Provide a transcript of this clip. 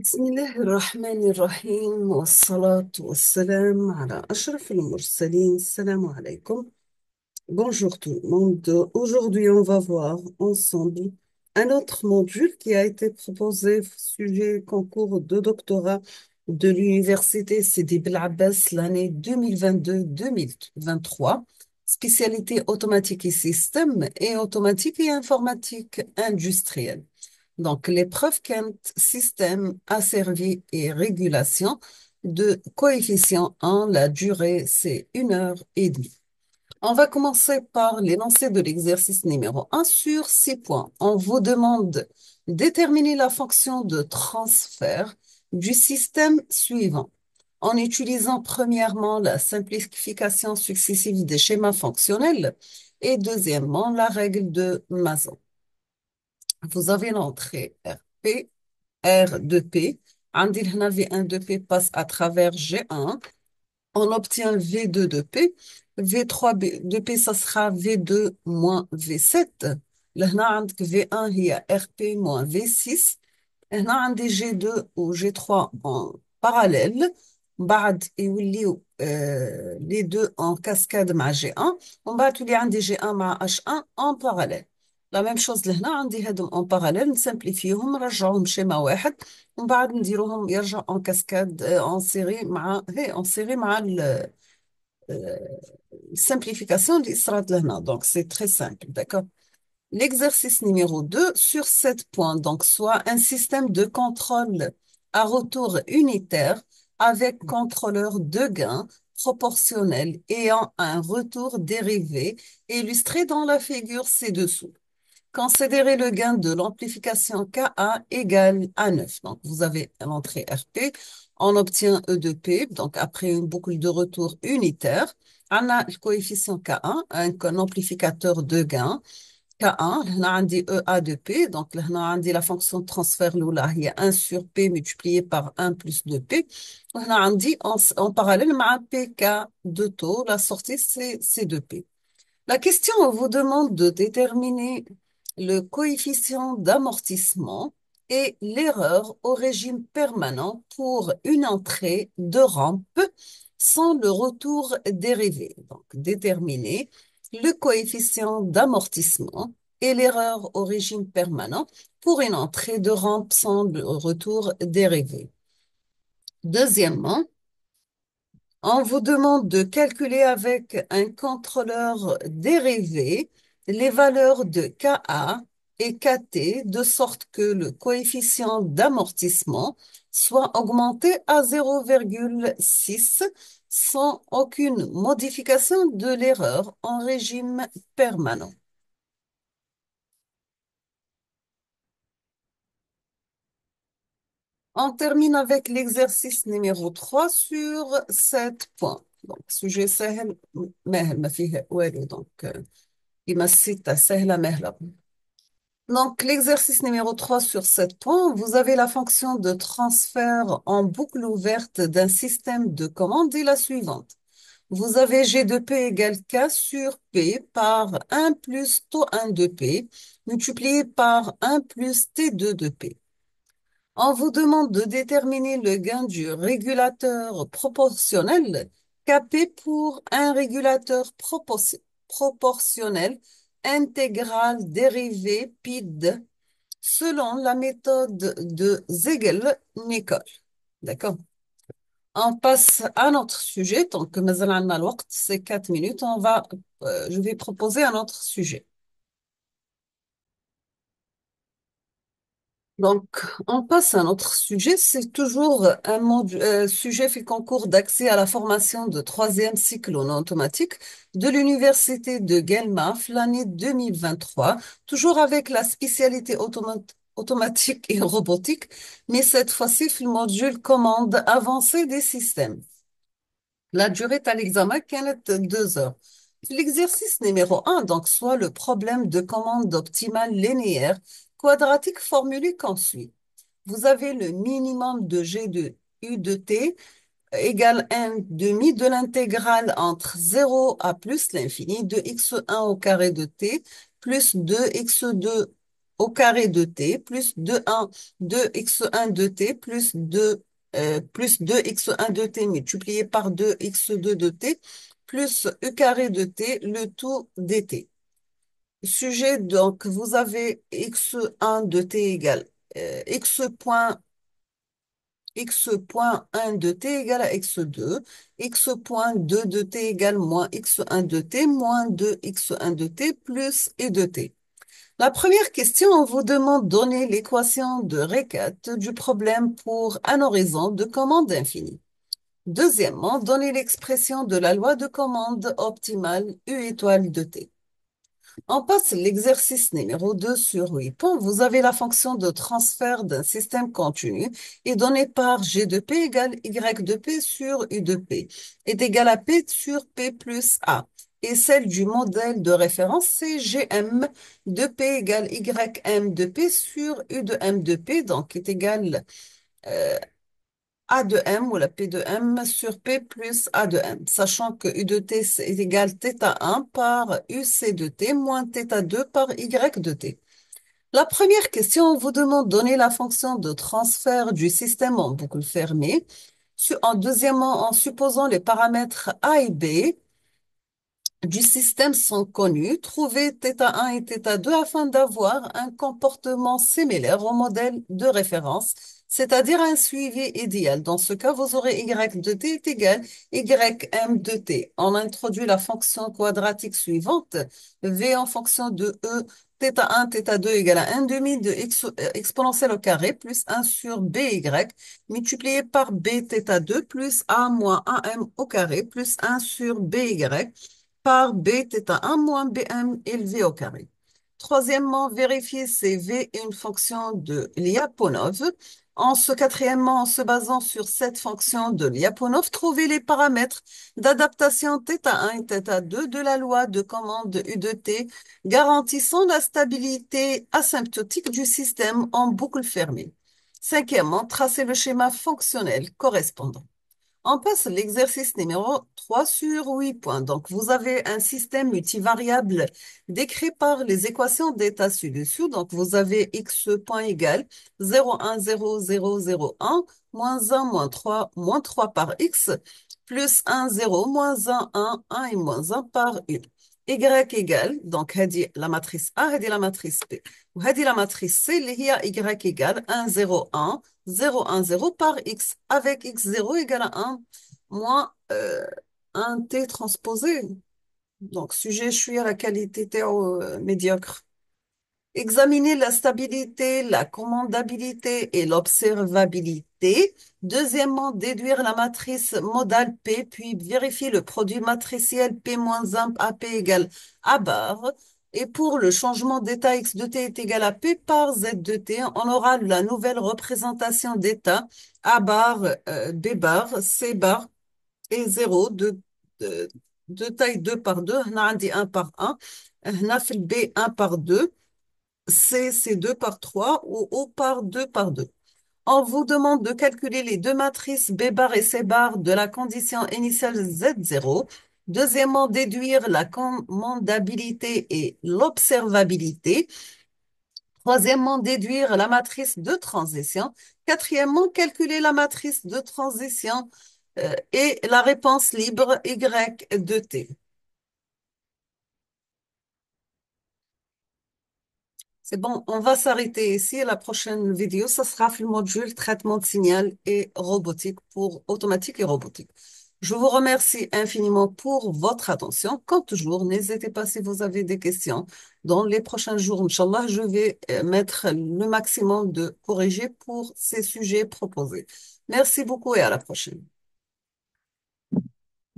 بسم الله الرحمن الرحيم والصلاة والسلام على أشرف المرسلين. السلام عليكم. Bonjour tout le monde. Aujourd'hui, on va voir ensemble un autre module qui a été proposé sujet concours de doctorat de l'université Sidi Bel Abbas l'année 2022-2023, spécialité automatique et système et automatique et informatique industrielle. Donc, l'épreuve Kent, système asservi et régulation de coefficient 1, la durée, c'est 1 heure et demie. On va commencer par l'énoncé de l'exercice numéro 1 sur 6 points. On vous demande de déterminer la fonction de transfert du système suivant en utilisant premièrement la simplification successive des schémas fonctionnels et deuxièmement la règle de Mason. Vous avez l'entrée RP, R de P. عندي هنا V1 de P passe à travers G1. On obtient V2 de P. V3 de P, ça sera V2 moins V7. لهنا عندك V1 هي RP moins V6. هنا عندي G2 و G3 en parallèle. بعد يوليو les deux en cascade مع G1. ومن بعد تولي عندي G1 مع H1 en parallèle. La même chose لهنا عندي هادم en parallèle نسمبليفيهم نرجعوهم شيما واحد ومن بعد نديروهم يرجع en cascade en série مع الsimplification اللي صرات لهنا. Donc c'est très simple, d'accord? L'exercice numéro 2 sur 7 points, donc soit un système de contrôle à retour unitaire avec contrôleur de gain proportionnel ayant un retour dérivé illustré dans la figure ci-dessous. Considérez le gain de l'amplification Ka égale à 9. Donc, vous avez l'entrée RP, on obtient E de P, donc après une boucle de retour unitaire, on a le coefficient K1, un amplificateur de gain. K1, هنا عندي EA de P, donc là هنا عندي la fonction de transfert l'oula, il y a 1 sur P multiplié par 1 plus 2P. وهنا عندي en parallèle مع PK de taux, la sortie c'est C2P. La question vous demande de déterminer le coefficient d'amortissement et l'erreur au régime permanent pour une entrée de rampe sans le retour dérivé. Donc, déterminer le coefficient d'amortissement et l'erreur au régime permanent pour une entrée de rampe sans le retour dérivé. Deuxièmement, on vous demande de calculer avec un contrôleur dérivé les valeurs de Ka et Kt de sorte que le coefficient d'amortissement soit augmenté à 0,6 sans aucune modification de l'erreur en régime permanent. On termine avec l'exercice numéro 3 sur 7 points. Donc, sujet سهل ماهل ما فيه والو donc كيما الستة سهلة ماهلة. Donc, l'exercice numéro 3 sur 7 points, vous avez la fonction de transfert en boucle ouverte d'un système de commande est la suivante. Vous avez G de P égale K sur P par 1 plus taux 1 de P multiplié par 1 plus T2 de P. On vous demande de déterminer le gain du régulateur proportionnel Kp pour un régulateur proportionnel intégral dérivé PID selon la méthode de Zegel-Nichols. D'accord? On passe à notre sujet. Tant que مازال عندنا الوقت, c'est 4 minutes. Je vais proposer un autre sujet. Donc, on passe à un autre sujet. C'est toujours un sujet fait concours d'accès à la formation de troisième cycle en automatique de l'Université de Guelmaf l'année 2023, toujours avec la spécialité automatique et robotique, mais cette fois-ci, le module commande avancée des systèmes. La durée à l'examen كانت 2 heures. L'exercice numéro 1, donc, soit le problème de commande optimale linéaire quadratique formulé comme suit. Vous avez le minimum de G de U de T égale 1 demi de l'intégrale entre 0 à plus l'infini de x1 au carré de T plus 2x2 au carré de t plus 2x1 de t plus 2x1 de t multiplié par 2x2 de t plus e carré de t, le tout dt. Sujet, donc, vous avez x1 de t égale x point 1 de t égale à x2, x point 2 de t égale moins x1 de t moins 2x1 de t plus et de t. La première question, on vous demande de donner l'équation de Récat du problème pour un horizon de commande infinie. Deuxièmement, donner l'expression de la loi de commande optimale U étoile de t. On passe l'exercice numéro 2 sur 8 points. Vous avez la fonction de transfert d'un système continu est donnée par G de P égale Y de P sur U de P est égale à P sur P plus A. Et celle du modèle de référence, c'est Gm de P égale Ym de P sur U de M de P, donc est égal A de M ou la P de M sur P plus A de M, sachant que U de T est égal θ1 par UC de T moins θ2 par Y de T. La première question, on vous demande de donner la fonction de transfert du système en boucle fermée. Deuxièmement, en supposant les paramètres A et B du système sont connus, trouvez θ1 et θ2 afin d'avoir un comportement similaire au modèle de référence, c'est-à-dire un suivi idéal. Dans ce cas, vous aurez y de t est égal ym de t. On introduit la fonction quadratique suivante, v en fonction de e, θ1, θ2 égale à 1 demi de exponentielle au carré plus 1 sur by multiplié par b θ2 plus a moins am au carré plus 1 sur by par b θ1 moins bm élevé au carré. Troisièmement, vérifier si v est une fonction de Lyapunov. Quatrièmement, en se basant sur cette fonction de Lyapunov, trouver les paramètres d'adaptation θ1 et θ2 de la loi de commande U de t, garantissant la stabilité asymptotique du système en boucle fermée. Cinquièmement, tracer le schéma fonctionnel correspondant. On passe à l'exercice numéro 3 sur 8 points. Donc, vous avez un système multivariable décrit par les équations d'état ci-dessous. Donc, vous avez x point égal 0, 1, 0, 0, 0, 1, moins 1, moins 3 par x, plus 1, 0, moins 1 et moins 1 par u. Y égale, donc, هذه la matrice A, هذه la matrice B. وهذه la matrice C, اللي هي Y égale 1, 0, 1, 0, 1, 0 par x, avec x0 égale à 1 moins 1t transposé. Donc, sujet, je suis à la qualité médiocre. Examiner la stabilité, la commandabilité et l'observabilité. Deuxièmement, déduire la matrice modale P, puis vérifier le produit matriciel P-1 AP égale A bar. Et pour le changement d'état X de T est égal à P par Z de T, on aura la nouvelle représentation d'état A bar, B bar, C bar et 0 de, de taille 2 par 2. On a dit 1 par 1. On a fait le B 1 par 2. C, c'est 2 par 3 ou O par 2 par 2. On vous demande de calculer les deux matrices B bar et C bar de la condition initiale Z0. Deuxièmement, déduire la commandabilité et l'observabilité. Troisièmement, déduire la matrice de transition. Quatrièmement, calculer la matrice de transition et la réponse libre Y de T. C'est bon, on va s'arrêter ici. La prochaine vidéo, ça sera le module traitement de signal et robotique pour automatique et robotique. Je vous remercie infiniment pour votre attention. Comme toujours, n'hésitez pas si vous avez des questions. Dans les prochains jours, Inch'Allah, je vais mettre le maximum de corrigés pour ces sujets proposés. Merci beaucoup et à la prochaine.